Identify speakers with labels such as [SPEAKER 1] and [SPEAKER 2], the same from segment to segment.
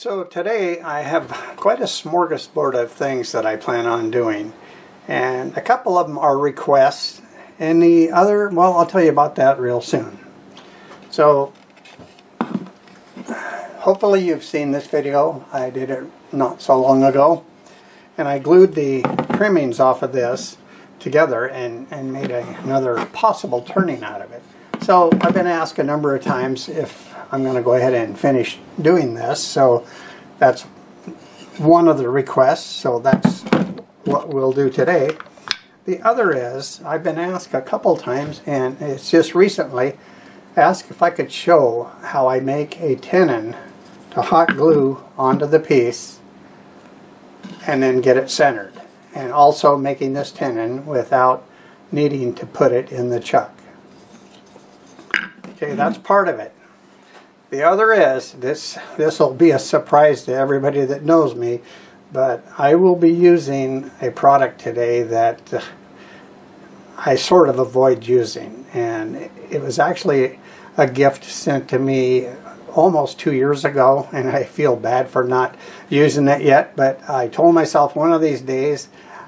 [SPEAKER 1] So today I have quite a smorgasbord of things that I plan on doing, and a couple of them are requests, and the other, well, I'll tell you about that real soon. So hopefully you've seen this video. I did it not so long ago, and I glued the trimmings off of this together and made another possible turning out of it. So I've been asked a number of times if I'm going to go ahead and finish doing this, so that's one of the requests, so that's what we'll do today. The other is, I've been asked a couple times, and it's just recently, asked if I could show how I make a tenon to hot glue onto the piece and then get it centered, and also making this tenon without needing to put it in the chuck. Okay, that's part of it. The other is, this will be a surprise to everybody that knows me, but I will be using a product today that I sort of avoid using, and it was actually a gift sent to me almost 2 years ago, and I feel bad for not using it yet, but I told myself one of these days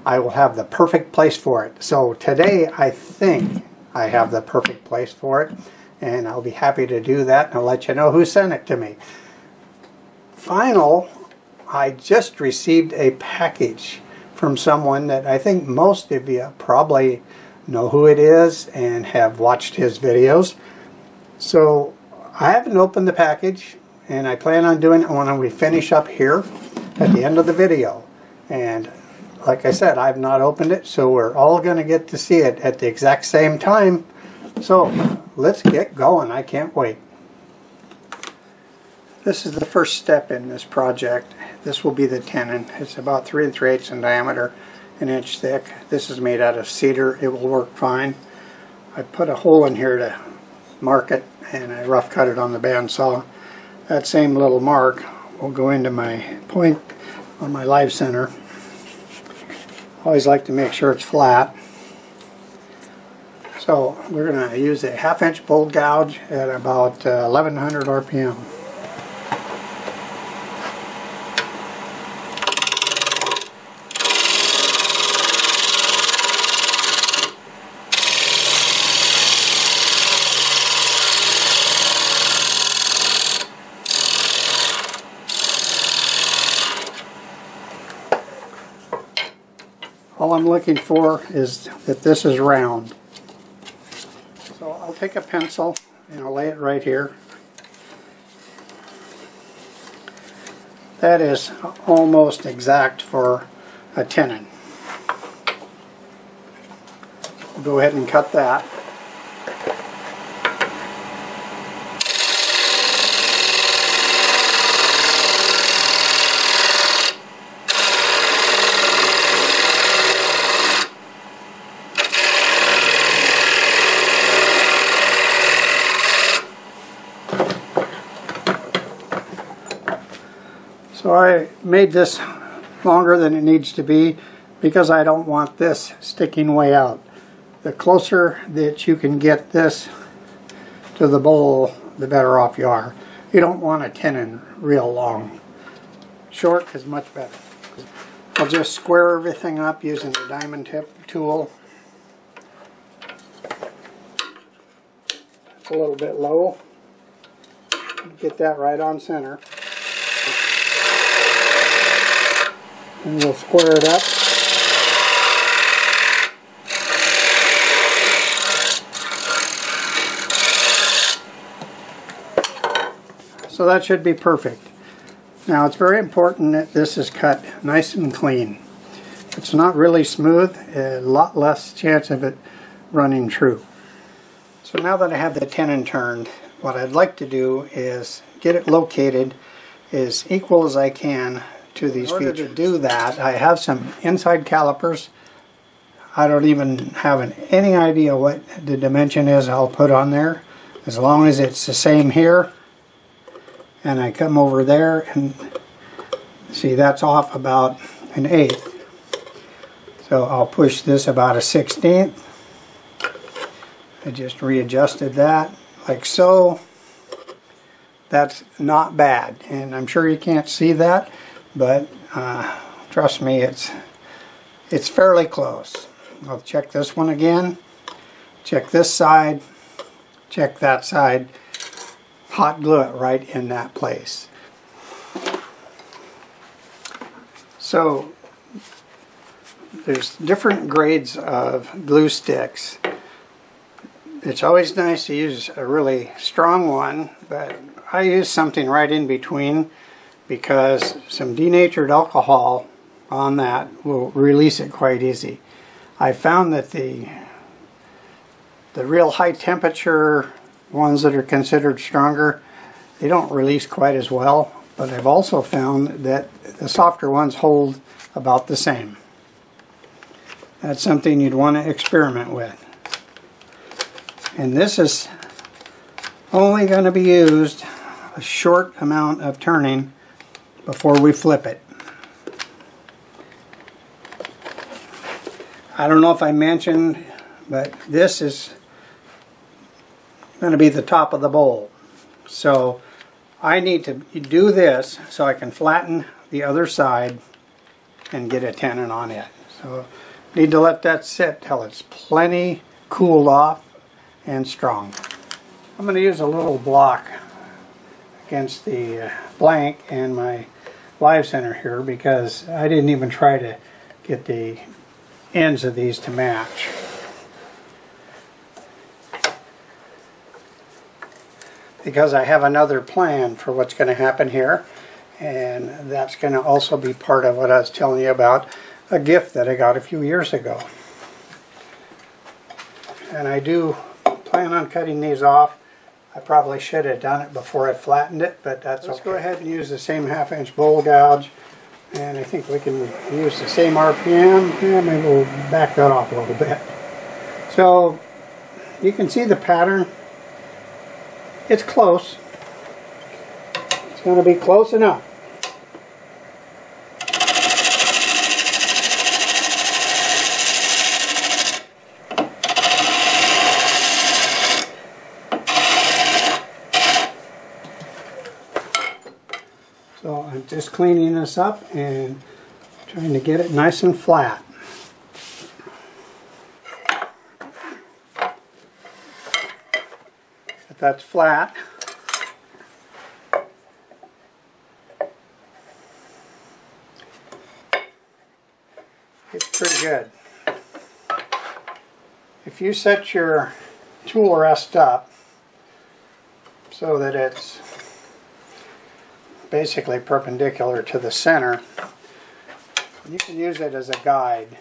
[SPEAKER 1] I will have the perfect place for it. So today I think I have the perfect place for it, and I'll be happy to do that, and I'll let you know who sent it to me. I just received a package from someone that I think most of you probably know who it is and have watched his videos. So I haven't opened the package, and I plan on doing it when we finish up here at the end of the video. And like I said, I've not opened it, so we're all going to get to see it at the exact same time. So let's get going. I can't wait. This is the first step in this project. This will be the tenon. It's about 3 3/8 in diameter, an inch thick. This is made out of cedar. It will work fine. I put a hole in here to mark it, and I rough cut it on the bandsaw. That same little mark will go into my point on my live center. Always like to make sure it's flat. So we're going to use a 1/2 inch bolt gouge at about 1100 RPM. All I'm looking for is that this is round. So I'll take a pencil and I'll lay it right here. That is almost exact for a tenon. We'll go ahead and cut that. So I made this longer than it needs to be because I don't want this sticking way out. The closer that you can get this to the bowl, the better off you are. You don't want a tenon real long. Short is much better. I'll just square everything up using the diamond tip tool. It's a little bit low. Get that right on center. And we'll square it up. So that should be perfect. Now it's very important that this is cut nice and clean. If it's not really smooth, a lot less chance of it running true. So now that I have the tenon turned, what I'd like to do is get it located as equal as I can to these features. In order to do that, I have some inside calipers. I don't even have any idea what the dimension is I'll put on there, as long as it's the same here. And I come over there and see that's off about 1/8. So I'll push this about 1/16. I just readjusted that like so. that's not bad. And I'm sure you can't see that, but trust me, it's fairly close. I'll check this one again, check this side, check that side, hot glue it right in that place. So there's different grades of glue sticks. It's always nice to use a really strong one, but I use something right in between because some denatured alcohol on that will release it quite easy. I found that the real high temperature ones that are considered stronger, they don't release quite as well, but I've also found that the softer ones hold about the same. That's something you'd want to experiment with. And this is only going to be used a short amount of turning before we flip it. I don't know if I mentioned, but this is going to be the top of the bowl. So I need to do this so I can flatten the other side and get a tenon on it. So need to let that sit till it's plenty cooled off and strong. I'm going to use a little block against the blank and my live center here because I didn't even try to get the ends of these to match. Because I have another plan for what's going to happen here, and that's going to also be part of what I was telling you about, a gift that I got a few years ago. And I do plan on cutting these off. I probably should have done it before I flattened it, but that's okay. Let's go ahead and use the same 1/2" bowl gouge, and I think we can use the same RPM. Yeah, maybe we'll back that off a little bit. So you can see the pattern. It's close. It's going to be close enough. So I'm just cleaning this up and trying to get it nice and flat. If that's flat, it's pretty good. If you set your tool rest up so that it's basically perpendicular to the center, you can use it as a guide,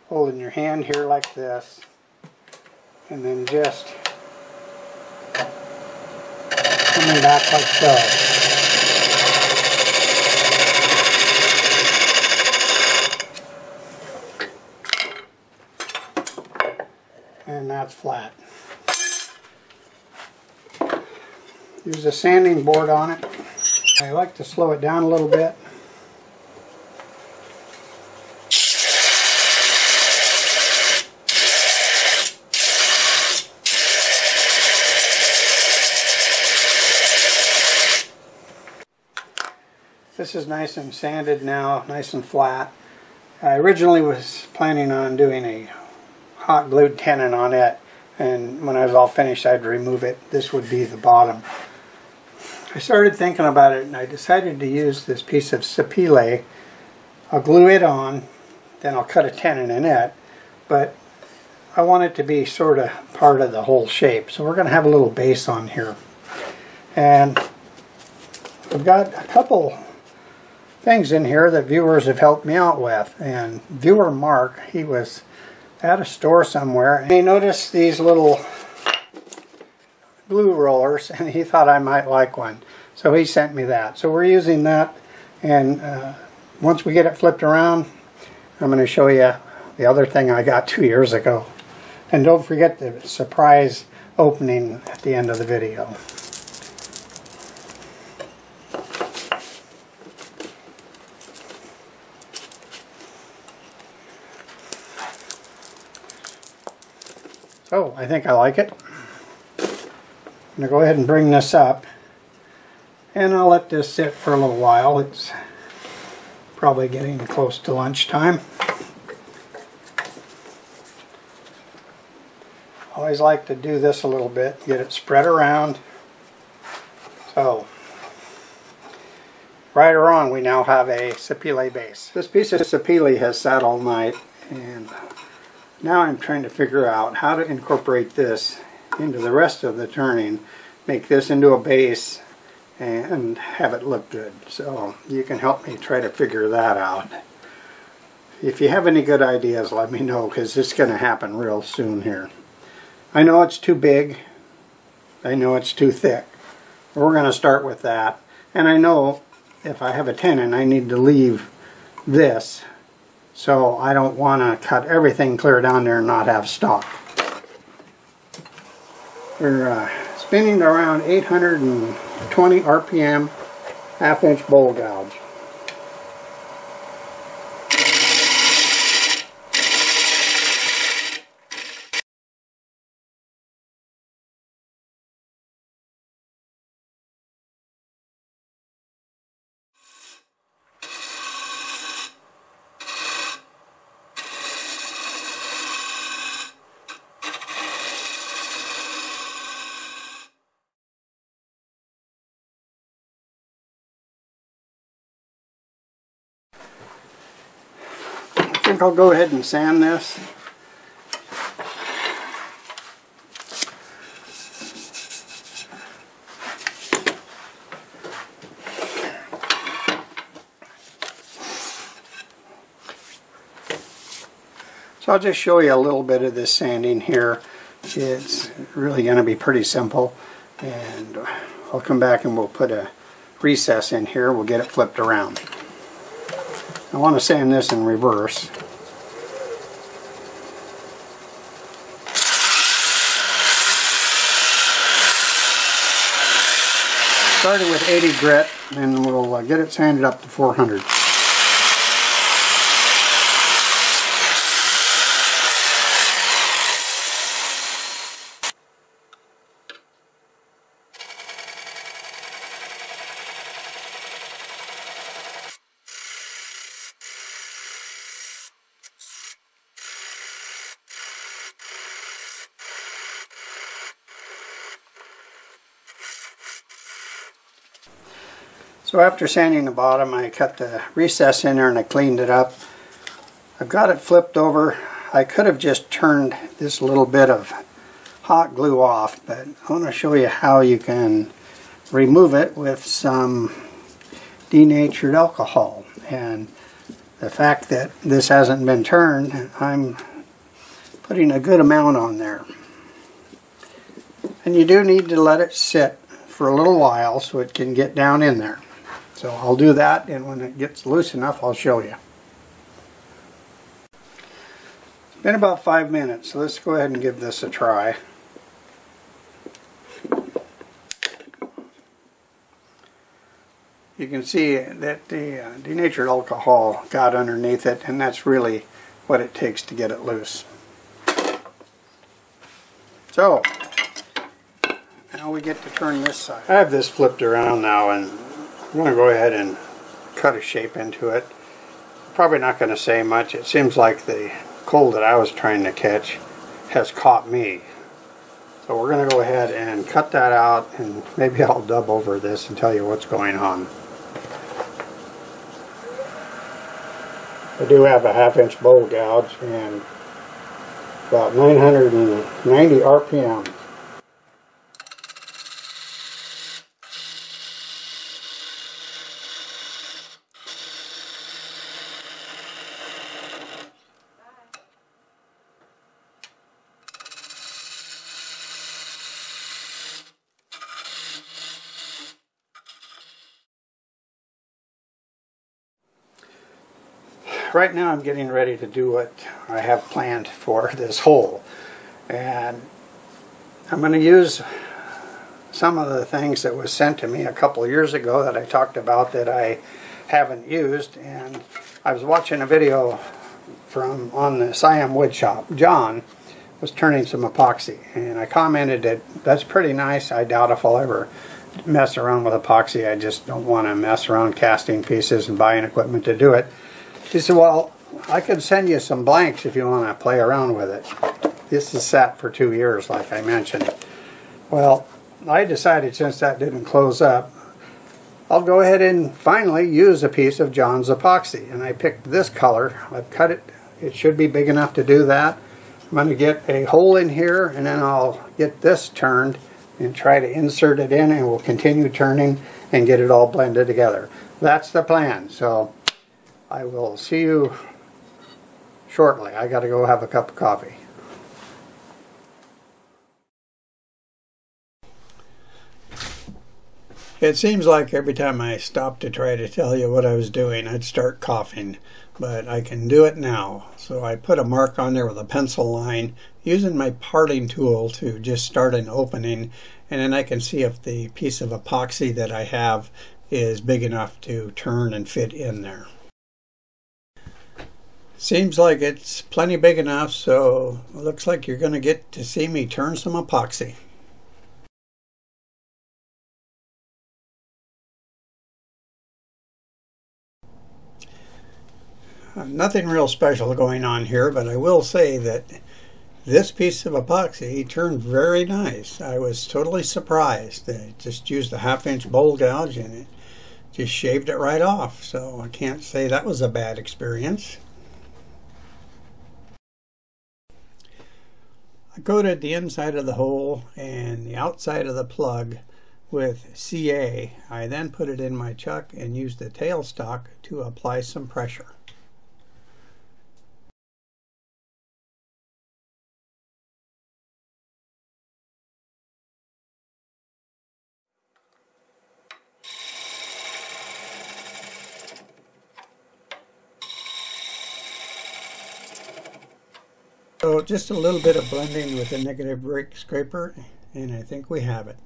[SPEAKER 1] holding your hand here like this, and then just coming back like so. And that's flat. Use a sanding board on it. I like to slow it down a little bit. This is nice and sanded now, nice and flat. I originally was planning on doing a hot glued tenon on it, and when I was all finished I'd remove it. This would be the bottom. I started thinking about it and I decided to use this piece of sapele. I'll glue it on, then I'll cut a tenon in it, but I want it to be sort of part of the whole shape. So we're going to have a little base on here. And I've got a couple things in here that viewers have helped me out with. And viewer Mark, he was at a store somewhere and he noticed these little glue rollers and he thought I might like one. So he sent me that. So we're using that, and once we get it flipped around, I'm going to show you the other thing I got 2 years ago. And don't forget the surprise opening at the end of the video. So I think I like it. I'm going to go ahead and bring this up And I'll let this sit for a little while. It's probably getting close to lunchtime. Always like to do this a little bit, get it spread around. So, right or wrong, we now have a sapele base. This piece of sapele has sat all night, and now I'm trying to figure out how to incorporate this into the rest of the turning, make this into a base, and have it look good. So you can help me try to figure that out. If you have any good ideas, let me know, because it's going to happen real soon here. I know it's too big. I know it's too thick. We're going to start with that. And I know if I have a tenon, I need to leave this, so I don't want to cut everything clear down there and not have stock. We're spinning around 820 RPM, half-inch bowl gouge. I think I'll go ahead and sand this. So I'll just show you a little bit of this sanding here. It's really going to be pretty simple, and I'll come back and we'll put a recess in here. We'll get it flipped around. I want to sand this in reverse. Starting with 80 grit, and we'll get it sanded up to 400. So after sanding the bottom, I cut the recess in there and I cleaned it up. I've got it flipped over. I could have just turned this little bit of hot glue off, but I want to show you how you can remove it with some denatured alcohol. And the fact that this hasn't been turned, I'm putting a good amount on there. And you do need to let it sit for a little while so it can get down in there. So I'll do that, and when it gets loose enough, I'll show you. It's been about 5 minutes, so let's go ahead and give this a try. You can see that the denatured alcohol got underneath it, and that's really what it takes to get it loose. So, now we get to turn this side. I have this flipped around now, and I'm going to go ahead and cut a shape into it. Probably not going to say much. It seems like the cold that I was trying to catch has caught me. So we're going to go ahead and cut that out, and maybe I'll dub over this and tell you what's going on. I do have a half-inch bowl gouge and about 990 RPM. Right now I'm getting ready to do what I have planned for this hole, and I'm going to use some of the things that was sent to me a couple of years ago that I talked about that I haven't used. And I was watching a video from on the Siam wood shop. John was turning some epoxy, and I commented that that's pretty nice. I doubt if I'll ever mess around with epoxy. I just don't want to mess around casting pieces and buying equipment to do it. He said, well, I could send you some blanks if you want to play around with it. This is sat for 2 years, like I mentioned. Well, I decided since that didn't close up, I'll go ahead and finally use a piece of John's epoxy. And I picked this color. I've cut it. It should be big enough to do that. I'm going to get a hole in here, and then I'll get this turned and try to insert it in, and we'll continue turning and get it all blended together. That's the plan. So I will see you shortly. I got to go have a cup of coffee. It seems like every time I stopped to try to tell you what I was doing, I'd start coughing, but I can do it now. So I put a mark on there with a pencil line, using my parting tool to just start an opening, and then I can see if the piece of epoxy that I have is big enough to turn and fit in there. Seems like it's plenty big enough, so it looks like you're going to get to see me turn some epoxy. Nothing real special going on here, but I will say that this piece of epoxy turned very nice. I was totally surprised. I just used a 1/2-inch bowl gouge and it just shaved it right off, so I can't say that was a bad experience. I coated the inside of the hole and the outside of the plug with CA. I then put it in my chuck and used the tailstock to apply some pressure. So just a little bit of blending with a negative rake scraper, and I think we have it.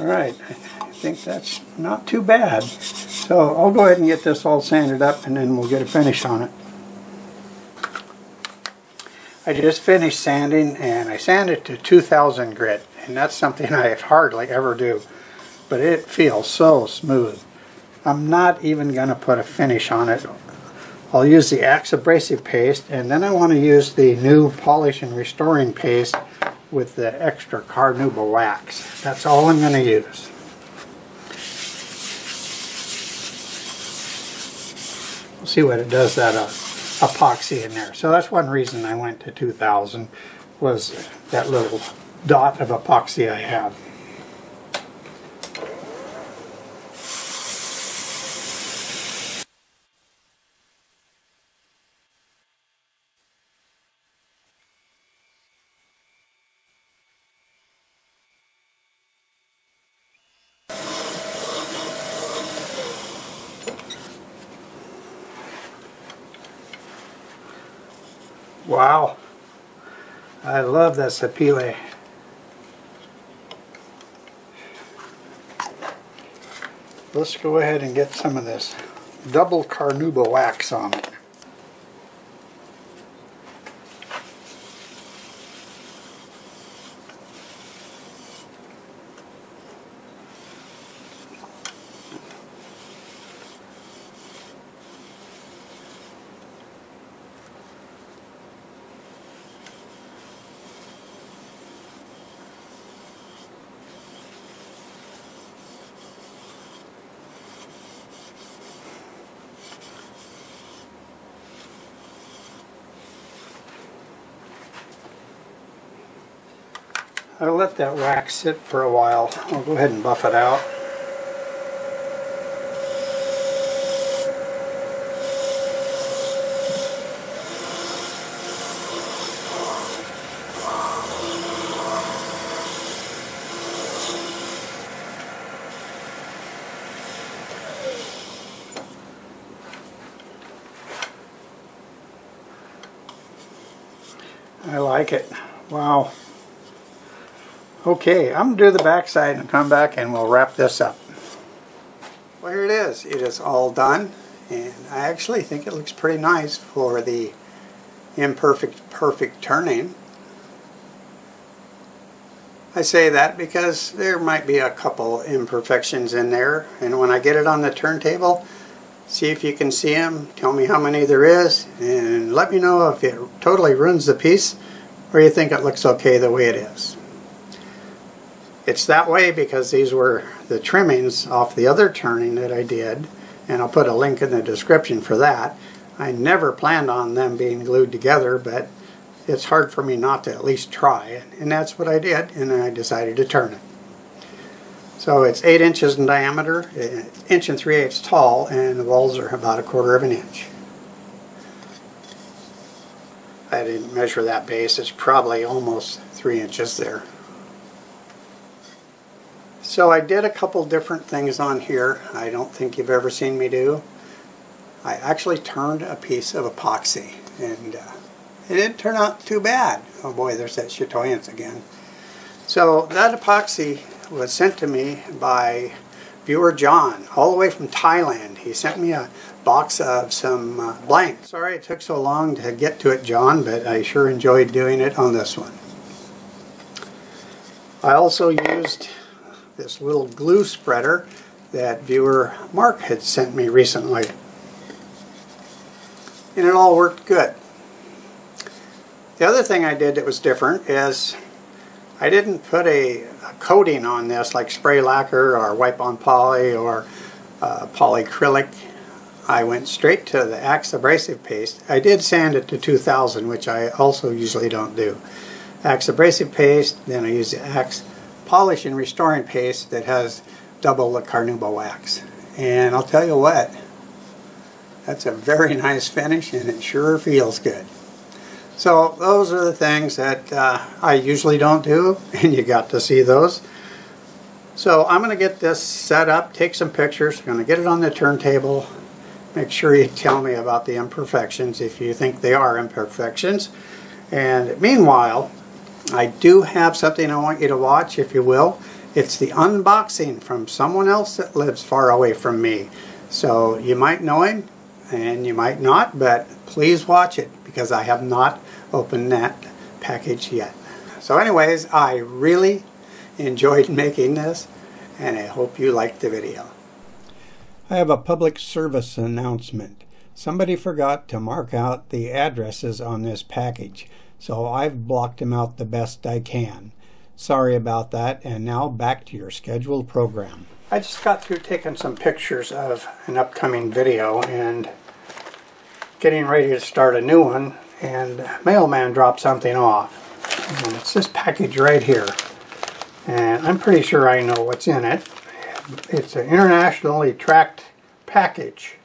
[SPEAKER 1] Alright, I think that's not too bad. So I'll go ahead and get this all sanded up and then we'll get a finish on it. I just finished sanding and I sanded to 2000 grit, and that's something I hardly ever do. But it feels so smooth. I'm not even going to put a finish on it. I'll use the Axe abrasive paste, and then I want to use the new polish and restoring paste with the extra carnauba wax. That's all I'm going to use. We'll see what it does, that epoxy in there. So that's one reason I went to 2000, was that little dot of epoxy I have. Wow, I love that sapele. Let's go ahead and get some of this double carnauba wax on it. I'll let that wax sit for a while. I'll go ahead and buff it out. I like it. Wow. Okay, I'm going to do the back side and come back and we'll wrap this up. Well, here it is. It is all done, and I actually think it looks pretty nice for the imperfect perfect turning. I say that because there might be a couple imperfections in there, and when I get it on the turntable, see if you can see them, tell me how many there is, and let me know if it totally ruins the piece or you think it looks okay the way it is. It's that way because these were the trimmings off the other turning that I did, and I'll put a link in the description for that. I never planned on them being glued together, but it's hard for me not to at least try, and that's what I did, and I decided to turn it. So it's 8 inches in diameter, 1 3/8 inches tall, and the walls are about 1/4 inch. I didn't measure that base, it's probably almost 3 inches there. So I did a couple different things on here I don't think you've ever seen me do. I actually turned a piece of epoxy, and it didn't turn out too bad. Oh boy, there's that chatoyance again. So that epoxy was sent to me by viewer John, all the way from Thailand. He sent me a box of some blanks. Sorry it took so long to get to it, John, but I sure enjoyed doing it on this one. I also used this little glue spreader that viewer Mark had sent me recently, and it all worked good. The other thing I did that was different is I didn't put a coating on this like spray lacquer or wipe on poly or polyacrylic. I went straight to the Axe abrasive paste. I did sand it to 2000, which I also usually don't do. Axe abrasive paste, then I use the Axe polish and restoring paste that has double the carnauba wax. And I'll tell you what, that's a very nice finish, and it sure feels good. So those are the things that I usually don't do, and you got to see those. So I'm going to get this set up, take some pictures, I'm going to get it on the turntable. Make sure you tell me about the imperfections if you think they are imperfections. And meanwhile, I do have something I want you to watch, if you will. It's the unboxing from someone else that lives far away from me. So you might know him and you might not, but please watch it because I have not opened that package yet. So anyways, I really enjoyed making this, and I hope you liked the video. I have a public service announcement. Somebody forgot to mark out the addresses on this package, so I've blocked them out the best I can. Sorry about that, and now back to your scheduled program. I just got through taking some pictures of an upcoming video and getting ready to start a new one, and mailman dropped something off. And it's this package right here, and I'm pretty sure I know what's in it. It's an internationally tracked package,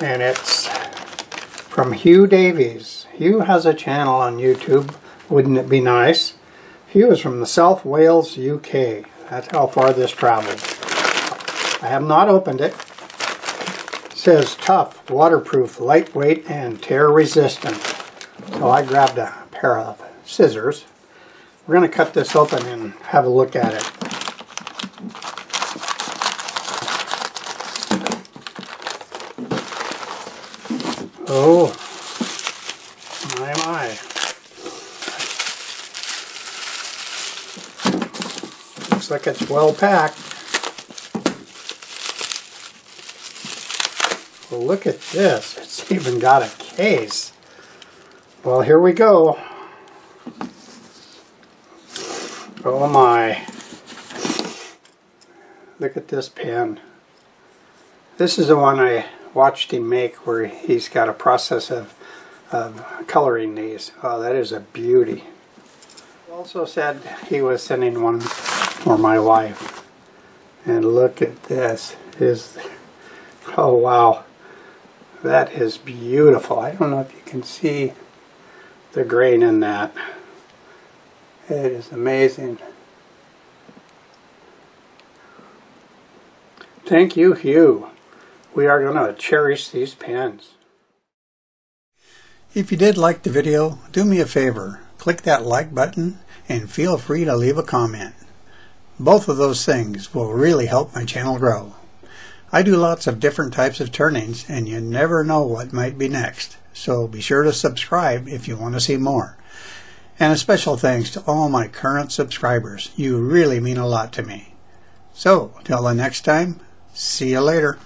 [SPEAKER 1] and it's from Hugh Davies. Hugh has a channel on YouTube. Wouldn't it be nice? Hugh is from the South Wales, UK. That's how far this traveled. I have not opened it. It says tough, waterproof, lightweight, and tear resistant. So I grabbed a pair of scissors. We're going to cut this open and have a look at it. Oh, my. Looks like it's well packed. Well, look at this. It's even got a case. Well, here we go. Oh my. Look at this pen. This is the one I watched him make, where he's got a process of coloring these. Oh, that is a beauty. He also said he was sending one for my wife. And look at this. Oh wow. That is beautiful. I don't know if you can see the grain in that. It is amazing. Thank you, Hugh. We are going to cherish these pens. If you did like the video, do me a favor. Click that like button and feel free to leave a comment. Both of those things will really help my channel grow. I do lots of different types of turnings, and you never know what might be next. so be sure to subscribe if you want to see more. And a special thanks to all my current subscribers. You really mean a lot to me. So, till the next time, see you later.